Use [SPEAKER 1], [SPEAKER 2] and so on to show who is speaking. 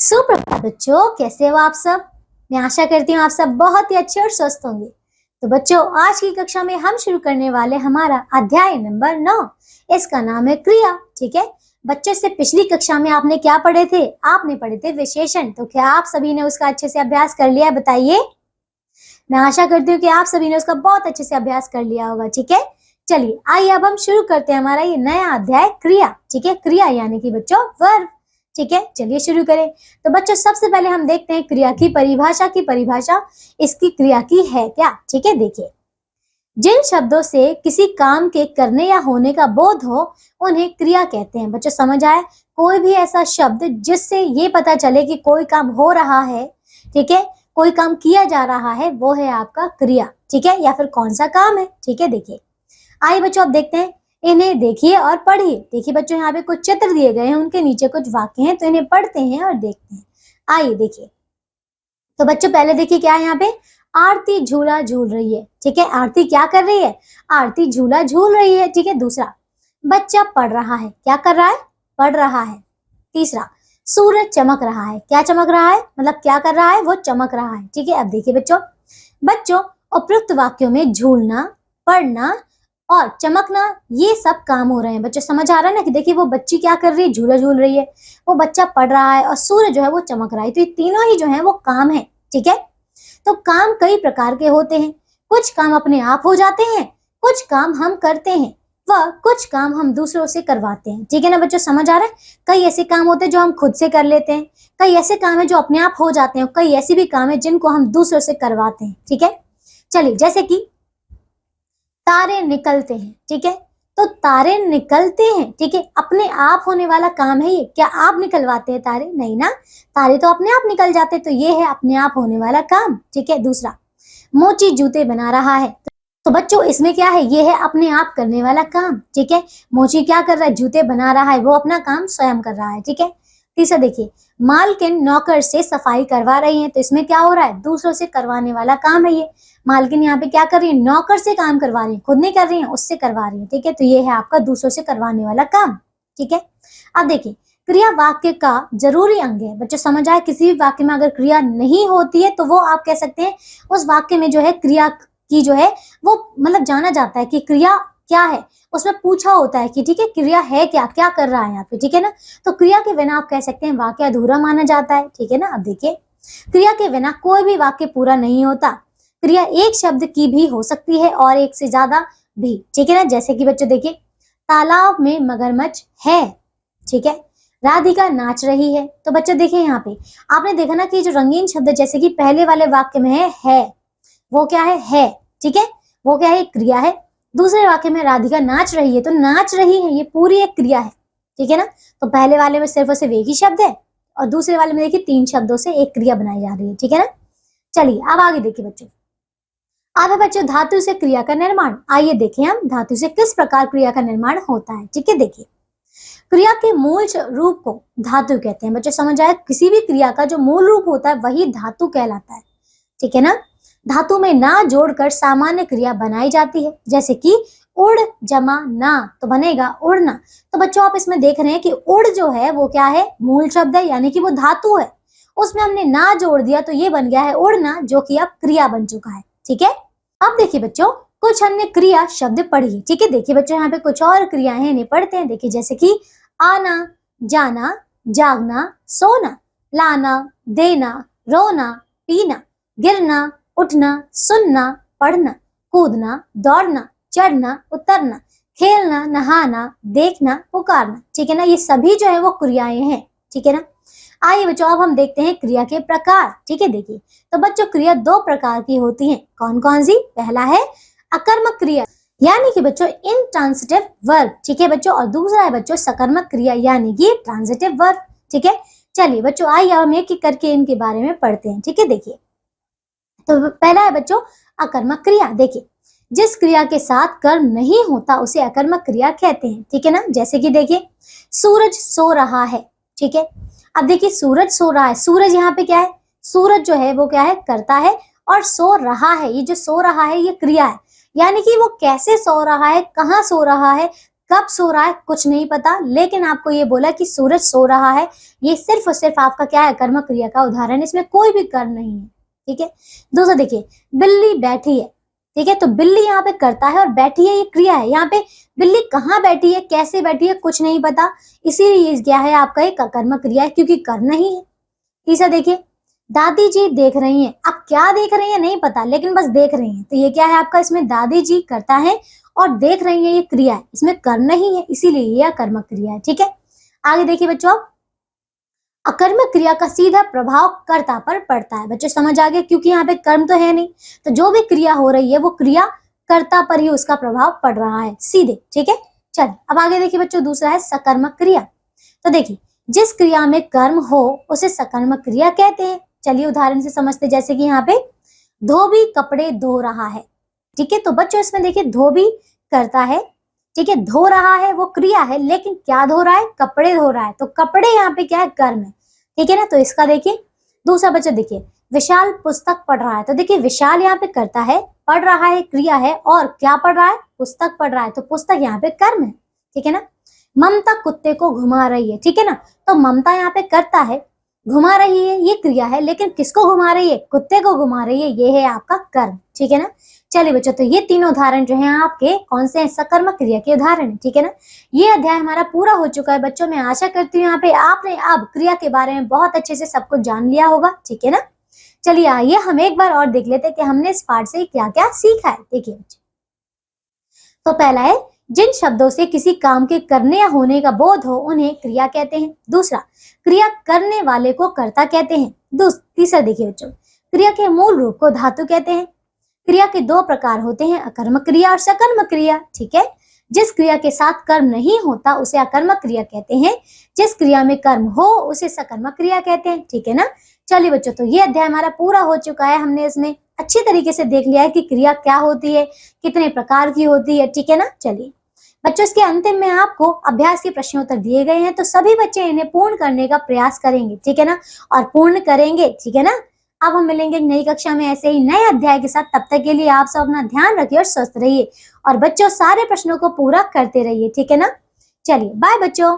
[SPEAKER 1] सुप्रभात बच्चों, कैसे हो आप सब। मैं आशा करती हूँ आप सब बहुत ही अच्छे और स्वस्थ होंगे। तो बच्चों, आज की कक्षा में हम शुरू करने वाले हमारा अध्याय नंबर 9। इसका नाम है क्रिया। ठीक है बच्चों, से पिछली कक्षा में आपने क्या पढ़े थे? आपने पढ़े थे विशेषण। तो क्या आप सभी ने उसका अच्छे से अभ्यास कर लिया? बताइए। मैं आशा करती हूँ कि आप सभी ने उसका बहुत अच्छे से अभ्यास कर लिया होगा। ठीक है, चलिए आइए अब हम शुरू करते हैं हमारा ये नया अध्याय क्रिया। ठीक है, क्रिया यानी कि बच्चों वर्ब। ठीक है, चलिए शुरू करें। तो बच्चों, सबसे पहले हम देखते हैं क्रिया की परिभाषा इसकी क्रिया की है क्या। ठीक है, देखिए, जिन शब्दों से किसी काम के करने या होने का बोध हो उन्हें क्रिया कहते हैं। बच्चों समझ आए? कोई भी ऐसा शब्द जिससे ये पता चले कि कोई काम हो रहा है, ठीक है, कोई काम किया जा रहा है, वो है आपका क्रिया। ठीक है, या फिर कौन सा काम है। ठीक है, देखिए, आइए बच्चों अब देखते हैं। इन्हें देखिए और पढ़िए। देखिए बच्चों, यहाँ पे कुछ चित्र दिए गए हैं, उनके नीचे कुछ वाक्य हैं, तो इन्हें पढ़ते हैं और देखते हैं। आइए देखिए। तो बच्चों पहले देखिए क्या है यहाँ पे। आरती झूला झूल रही है। ठीक है, आरती क्या कर रही है? आरती झूला झूल रही है। ठीक है, दूसरा, बच्चा पढ़ रहा है। क्या कर रहा है? पढ़ रहा है। तीसरा, सूरज चमक रहा है। क्या चमक रहा है? मतलब क्या कर रहा है? वो चमक रहा है। ठीक है, अब देखिए बच्चों उपयुक्त वाक्यों में झूलना, पढ़ना और चमकना, ये सब काम हो रहे हैं। बच्चों समझ आ रहा है ना कि देखिए वो बच्ची क्या कर रही है? झूला झूल रही है, वो बच्चा पढ़ रहा है और सूरज जो है वो चमक रहा है। तो ये तीनों ही जो है वो काम है। ठीक है, तो काम कई प्रकार के होते हैं। कुछ काम अपने आप हो जाते हैं, कुछ काम हम करते हैं, व कुछ काम हम दूसरों से करवाते हैं। ठीक है ना बच्चों, समझ आ रहा है? कई ऐसे काम होते हैं जो हम खुद से कर लेते हैं, कई ऐसे काम है जो अपने आप हो जाते हैं, कई ऐसे भी काम है जिनको हम दूसरों से करवाते हैं। ठीक है, चलिए, जैसे कि तारे निकलते हैं। ठीक है, तो तारे निकलते हैं, ठीक है, अपने आप होने वाला काम है ये। क्या आप निकलवाते हैं तारे? नहीं ना, तारे तो अपने आप निकल जाते, तो ये है अपने आप होने वाला काम। ठीक है, दूसरा, मोची जूते बना रहा है। तो बच्चों इसमें क्या है? ये है अपने आप करने वाला काम। ठीक है, मोची क्या कर रहा है? जूते बना रहा है, वो अपना काम स्वयं कर रहा है। ठीक है, तीसरा देखिए, मालकिन नौकर से सफाई करवा रही है। तो इसमें क्या हो रहा है? दूसरों से करवाने वाला काम है ये। मालकिन यहाँ पे क्या कर रही है? नौकर से काम करवा रही है, खुद नहीं कर रही है, उससे करवा रही है। ठीक है, तो ये है आपका दूसरों से करवाने वाला काम। ठीक है, अब देखिए, क्रिया वाक्य का जरूरी अंग है। बच्चों समझ आए? किसी भी वाक्य में अगर क्रिया नहीं होती है तो वो आप कह सकते हैं उस वाक्य में जो है क्रिया की जो है वो मतलब जाना जाता है कि क्रिया क्या है। उसमें पूछा होता है कि ठीक है क्रिया है क्या, क्या कर रहा है यहाँ पे। ठीक है ना, तो क्रिया के बिना आप कह सकते हैं वाक्य अधूरा माना जाता है। ठीक है ना, अब देखिए, क्रिया के बिना कोई भी वाक्य पूरा नहीं होता। क्रिया एक शब्द की भी हो सकती है और एक से ज्यादा भी। ठीक है ना, जैसे कि बच्चों देखिए, तालाब में मगरमच्छ है। ठीक है, राधिका नाच रही है। तो बच्चों देखिए यहाँ पे आपने देखा ना कि जो रंगीन शब्द जैसे कि पहले वाले वाक्य में है वो क्या है। ठीक है, वो क्या है? क्रिया है। दूसरे वाक्य में राधिका नाच रही है, तो नाच रही है ये पूरी एक क्रिया है। ठीक है ना, तो पहले वाले में सिर्फ और सिर्फ एक ही शब्द है और दूसरे वाले में देखिए 3 शब्दों से एक क्रिया बनाई जा रही है। ठीक है ना, चलिए अब आगे देखिए बच्चों। अब है बच्चों धातु से क्रिया का निर्माण। आइए देखें हम धातु से किस प्रकार क्रिया का निर्माण होता है। ठीक है, देखिए, क्रिया के मूल रूप को धातु कहते हैं। बच्चों समझ आया? किसी भी क्रिया का जो मूल रूप होता है वही धातु कहलाता है। ठीक है ना, धातु में ना जोड़कर सामान्य क्रिया बनाई जाती है, जैसे कि उड़ जमा ना, तो बनेगा उड़ना। तो बच्चों आप इसमें देख रहे हैं कि उड़ जो है वो क्या है? मूल शब्द है, यानी कि वो धातु है। उसमें हमने ना जोड़ दिया तो ये बन गया है उड़ना, जो कि अब क्रिया बन चुका है। ठीक है, अब देखिए बच्चों कुछ अन्य क्रिया शब्द पढ़िए। ठीक है, देखिए बच्चों यहाँ पे कुछ और क्रियाएं हैं, इन्हें पढ़ते हैं। देखिए, जैसे कि आना, जाना, जागना, सोना, लाना, देना, रोना, पीना, गिरना, उठना, सुनना, पढ़ना, कूदना, दौड़ना, चढ़ना, उतरना, खेलना, नहाना, देखना, पुकारना। ठीक है ना, ये सभी जो है वो क्रियाएं हैं। ठीक है ना, आइए बच्चों अब हम देखते हैं क्रिया के प्रकार। ठीक है, देखिए, तो बच्चों क्रिया 2 प्रकार की होती हैं। कौन कौन सी? पहला है अकर्मक क्रिया, यानी कि बच्चों इंट्रांसिटिव वर्ब। ठीक है बच्चों, और दूसरा है बच्चों सकर्मक क्रिया, यानी कि ट्रांजिटिव वर्ब। ठीक है, चलिए बच्चों आइए हम एक एक करके इनके बारे में पढ़ते हैं। ठीक है, देखिए, तो पहला है बच्चों अकर्मक क्रिया। देखिए, जिस क्रिया के साथ कर्म नहीं होता उसे अकर्मक क्रिया कहते हैं। ठीक है ना, जैसे कि देखिए, सूरज सो रहा है। ठीक है, अब देखिए सूरज सो रहा है, सूरज यहाँ पे क्या है? सूरज जो है वो क्या है? करता है, और सो रहा है, ये जो सो रहा है ये क्रिया है, यानी कि वो कैसे सो रहा है, कहाँ सो रहा है, कब सो रहा है कुछ नहीं पता, लेकिन आपको ये बोला कि सूरज सो रहा है। ये सिर्फ और सिर्फ आपका क्या है, कर्म क्रिया का उदाहरण है, इसमें कोई भी कर्म नहीं है। ठीक है। दूसरा देखिए, बिल्ली बैठी है। ठीक है, तो बिल्ली यहाँ पे करता है और बैठी है ये क्रिया है। यहाँ पे बिल्ली कहाँ बैठी है, कैसे बैठी है, कुछ नहीं पता, इसीलिए क्या है आपका एक कर्म क्रिया है, क्योंकि करना ही है। तीसरा देखिए, दादी जी देख रही हैं। अब क्या देख रही है नहीं पता, लेकिन बस देख रही हैं, तो ये क्या है आपका, इसमें दादी जी करता है और देख रही है ये क्रिया है, इसमें करना ही है, इसीलिए यह कर्म क्रिया है। ठीक है। आगे देखिए बच्चों, अकर्म क्रिया का सीधा प्रभाव कर्ता पर पड़ता है। बच्चों समझ आ गया, क्योंकि यहाँ पे कर्म तो है नहीं, तो जो भी क्रिया हो रही है वो क्रिया कर्ता पर ही उसका प्रभाव पड़ रहा है सीधे। ठीक है। चलिए अब आगे देखिए बच्चों, दूसरा है सकर्म क्रिया। तो देखिए, जिस क्रिया में कर्म हो उसे सकर्म क्रिया कहते हैं। चलिए उदाहरण से समझते, जैसे कि यहाँ पे धोबी कपड़े धो रहा है। ठीक है, तो बच्चों इसमें देखिए धोबी करता है, ठीक है, धो रहा है वो क्रिया है, लेकिन क्या धो रहा है, कपड़े धो रहा है, तो कपड़े यहाँ पे क्या है, कर्म है। ठीक है ना, तो इसका देखिए दूसरा बच्चा देखिए, विशाल पुस्तक पढ़ रहा है। तो देखिए विशाल यहाँ पे करता है, पढ़ रहा है क्रिया है, और क्या पढ़ रहा है, पुस्तक पढ़ रहा है, तो पुस्तक यहाँ पे कर्म है। ठीक है ना। ममता कुत्ते को घुमा रही है। ठीक है ना, तो ममता यहाँ पे करता है, घुमा रही है ये क्रिया है, लेकिन किसको घुमा रही है, कुत्ते को घुमा रही है, ये है आपका कर्म। ठीक है ना। चलिए बच्चों, तो ये तीनों उदाहरण जो हैं आपके कौन से हैं, सकर्मक क्रिया के उदाहरण है। ठीक है ना। ये अध्याय हमारा पूरा हो चुका है बच्चों। मैं आशा करती हूँ यहाँ पे आपने अब क्रिया के बारे में बहुत अच्छे से सब कुछ जान लिया होगा। ठीक है ना। चलिए आइए हम एक बार और देख लेते हैं कि हमने इस पाठ से क्या क्या सीखा है। देखिए बच्चों, तो पहला है, जिन शब्दों से किसी काम के करने या होने का बोध हो उन्हें क्रिया कहते हैं। दूसरा, क्रिया करने वाले को कर्ता कहते हैं। तीसरा देखिए बच्चों, क्रिया के मूल रूप को धातु कहते हैं। क्रिया के दो प्रकार होते हैं, अकर्मक क्रिया और सकर्मक क्रिया। ठीक है। जिस क्रिया के साथ कर्म नहीं होता उसे अकर्मक क्रिया कहते हैं, जिस क्रिया में कर्म हो उसे सकर्मक क्रिया कहते हैं। ठीक है ना। चलिए बच्चों, तो ये अध्याय हमारा पूरा हो चुका है। हमने इसमें अच्छी तरीके से देख लिया है कि क्रिया क्या होती है, कितने प्रकार की होती है। ठीक है ना। चलिए बच्चों, इसके अंतिम में आपको अभ्यास के प्रश्नोत्तर दिए गए हैं, तो सभी बच्चे इन्हें पूर्ण करने का प्रयास करेंगे। ठीक है ना, और पूर्ण करेंगे। ठीक है ना। अब हम मिलेंगे नई कक्षा में ऐसे ही नए अध्याय के साथ। तब तक के लिए आप सब अपना ध्यान रखिए और स्वस्थ रहिए, और बच्चों सारे प्रश्नों को पूरा करते रहिए। ठीक है ना। चलिए बाय बच्चों।